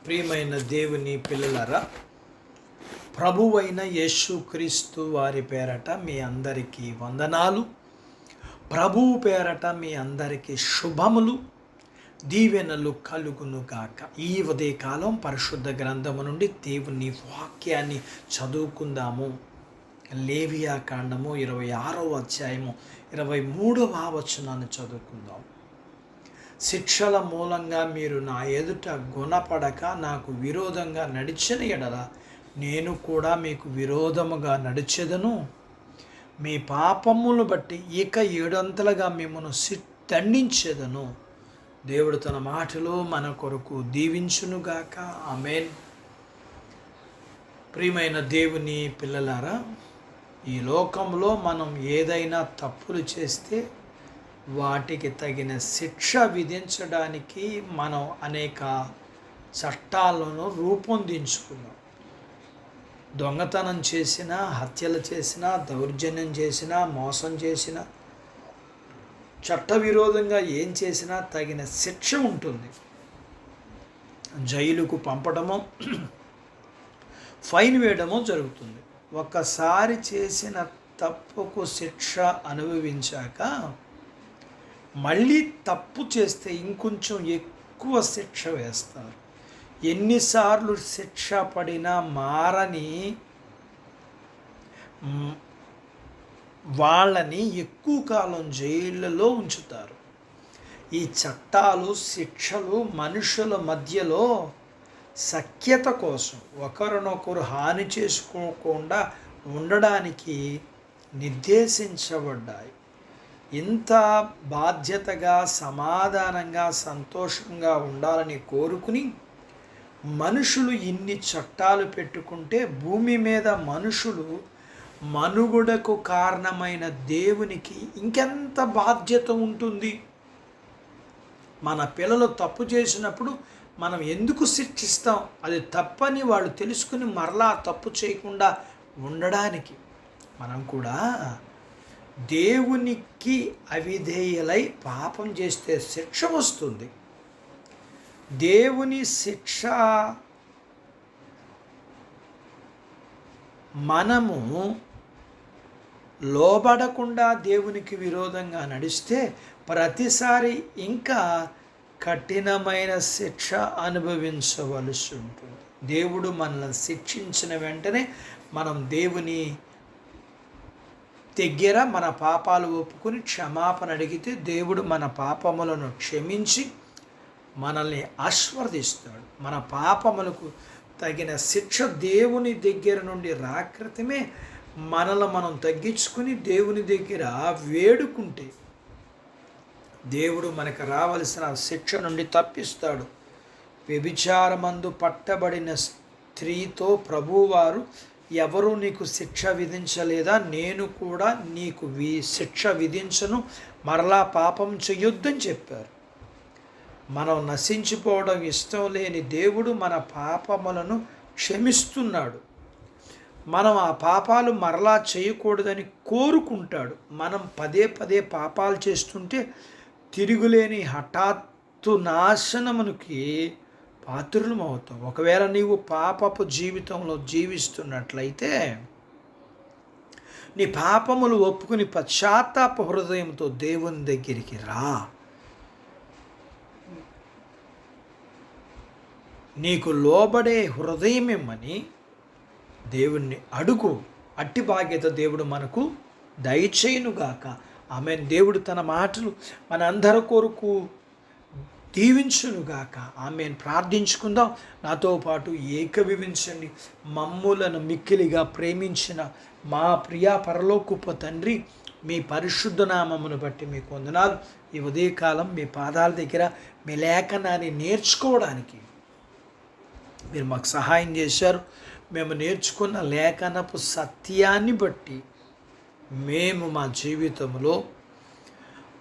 ప్రియమైన దేవుని పిల్లలారా, ప్రభువైన యేసుక్రీస్తు వారి పేరట మీ అందరికీ వందనాలు. ప్రభువు పేరట మీ అందరికీ శుభములు, దీవెనలు కలుగును గాక. ఈ ఉదయకాలం పరిశుద్ధ గ్రంథము నుండి దేవుని వాక్యాన్ని చదువుకుందాము. లేవియా కాండము 26వ అధ్యాయము 23వ వచనాన్ని చదువుకుందాం. శిక్షల మూలంగా మీరు నా ఎదుట గుణపడక నాకు విరోధంగా నడిచిన ఎడల నేను కూడా మీకు విరోధముగా నడిచెదను. మీ పాపములను బట్టి ఇక 7 మిమ్మను దండించెదను. దేవుడు తన మాటలో మన కొరకు దీవించునుగాక. ఆమేన్. ప్రియమైన దేవుని పిల్లలారా, ఈ లోకంలో మనం ఏదైనా తప్పులు చేస్తే వాటికి తగిన శిక్ష విధించడానికి మనం అనేక చట్టాలను రూపొందించుకున్నాం. దొంగతనం చేసినా, హత్యలు చేసినా, దౌర్జన్యం చేసినా, మోసం చేసినా, చట్టవిరోధంగా ఏం చేసినా తగిన శిక్ష ఉంటుంది. జైలుకు పంపడమో ఫైన్ వేయడమో జరుగుతుంది. ఒక్కసారి చేసిన తప్పుకు శిక్ష అనుభవించాక మళ్ళీ తప్పు చేస్తే ఇంకొంచెం ఎక్కువ శిక్ష వేస్తారు. ఎన్నిసార్లు శిక్ష పడినా మారని వాళ్ళని ఎక్కువ కాలం జైళ్ళలో ఉంచుతారు. ఈ చట్టాలు, శిక్షలు మనుషుల మధ్యలో సఖ్యత కోసం, ఒకరినొకరు హాని చేసుకోకుండా ఉండడానికి నిర్దేశించబడ్డాయి. ఇంత బాధ్యతగా, సమాధానంగా, సంతోషంగా ఉండాలని కోరుకుని మనుషులు ఇన్ని చట్టాలు పెట్టుకుంటే భూమి మీద మనుషులు మనుగడకు కారణమైన దేవునికి ఇంకెంత బాధ్యత ఉంటుంది? మన పిల్లలు తప్పు చేసినప్పుడు మనం ఎందుకు శిక్షిస్తాం? అది తప్పని వాళ్ళు తెలుసుకుని మరలా తప్పు చేయకుండా ఉండడానికి మనం కూడా దేవునికి అవిధేయులై పాపం చేస్తే శిక్ష వస్తుంది. దేవుని శిక్ష మనము లోబడకుండా దేవునికి విరోధంగా నడిస్తే ప్రతిసారి ఇంకా కఠినమైన శిక్ష అనుభవించవలసి ఉంటుంది. దేవుడు మనల్ని శిక్షించిన వెంటనే మనం దేవుని దగ్గర మన పాపాలు ఒప్పుకొని క్షమాపణ అడిగితే దేవుడు మన పాపములను క్షమించి మనల్ని ఆశీర్వదిస్తాడు. మన పాపములకు తగిన శిక్ష దేవుని దగ్గర నుండి రాకృతమే మనల్ని మనం తగ్గించుకుని దేవుని దగ్గర వేడుకుంటే దేవుడు మనకు రావలసిన శిక్ష నుండి తప్పిస్తాడు. వ్యభిచారమందు పట్టబడిన స్త్రీతో ప్రభువారు, ఎవరు నీకు శిక్ష విధించలేదా? నేను కూడా నీకు శిక్ష విధించను, మరలా పాపం చెయ్యొద్దని చెప్పారు. మనం నశించిపోవడం ఇష్టం లేని దేవుడు మన పాపములను క్షమిస్తున్నాడు. మనం ఆ పాపాలు మరలా చేయకూడదని కోరుకుంటాడు. మనం పదే పదే పాపాలు చేస్తుంటే తిరుగులేని హఠాత్తు నాశనమునికి పాత్రులం అవుతాం. ఒకవేళ నీవు పాపపు జీవితంలో జీవిస్తున్నట్లయితే నీ పాపములు ఒప్పుకుని పశ్చాత్తాప హృదయంతో దేవుని దగ్గరికి రా. నీకు లోబడే హృదయం ఇమ్మని దేవుణ్ణి అడుగు. అట్టి బాధ్యత దేవుడు మనకు దయచేయునుగాక. ఆమెన్. దేవుడు తన మాటలు మన అందరి కొరకు దీవించునుగాక. ఆమెను ప్రార్థించుకుందాం. నాతో పాటు ఏకీభవించండి. మమ్ములను మిక్కిలిగా ప్రేమించిన మా ప్రియ పరలోకపు తండ్రి, మీ పరిశుద్ధ నామమును బట్టి మీకు వందనాలు. ఈ ఉదయకాలం మీ పాదాల దగ్గర మీ లేఖనాన్ని నేర్చుకోవడానికి మీరు మాకు సహాయం చేశారు. మేము నేర్చుకున్న లేఖనపు సత్యాన్ని బట్టి మేము మా జీవితంలో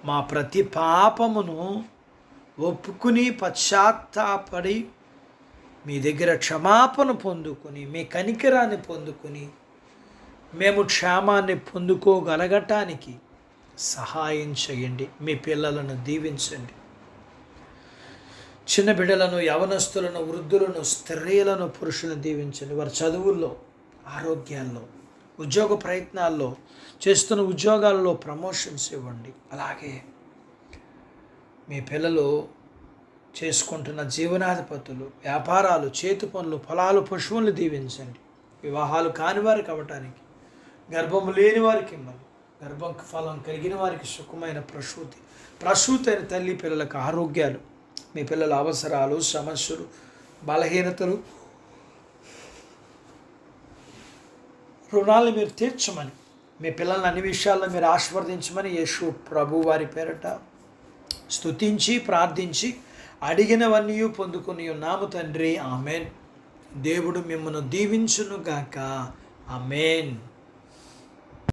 మా ప్రతి పాపమును ఒప్పుకుని పశ్చాత్తాపడి మీ దగ్గర క్షమాపణ పొందుకొని మీ కనికరాన్ని పొందుకొని మేము క్షేమాన్ని పొందుకోగలగటానికి సహాయం చేయండి. మీ పిల్లలను దీవించండి. చిన్న బిడ్డలను, యవనస్తులను, వృద్ధులను, స్త్రీలను, పురుషులను దీవించండి. వారి చదువుల్లో, ఆరోగ్యాల్లో, ఉద్యోగ ప్రయత్నాల్లో, చేస్తున్న ఉద్యోగాల్లో ప్రమోషన్స్ ఇవ్వండి. అలాగే మీ పిల్లలు చేసుకుంటున్న జీవనాధిపతులు, వ్యాపారాలు, చేతి పనులు, పొలాలు, పశువులను దీవించండి. వివాహాలు కాని వారికి అవ్వటానికి, గర్భము లేని వారికి ఇవ్వండి. గర్భం ఫలం కలిగిన వారికి సుఖమైన ప్రసూతి అయిన తల్లి పిల్లలకు ఆరోగ్యాలు, మీ పిల్లల అవసరాలు, సమస్యలు, బలహీనతలు, రుణాలను మీరు తీర్చమని, మీ పిల్లల్ని అన్ని విషయాల్లో మీరు ఆశీర్వదించమని యేసు ప్రభు వారి పేరట స్తుతించి ప్రార్థించి అడిగినవన్నీ పొందుకుని ఉన్నాము తండ్రి. ఆమెన్. దేవుడు మిమ్మల్ని దీవించునుగాక. ఆమెన్.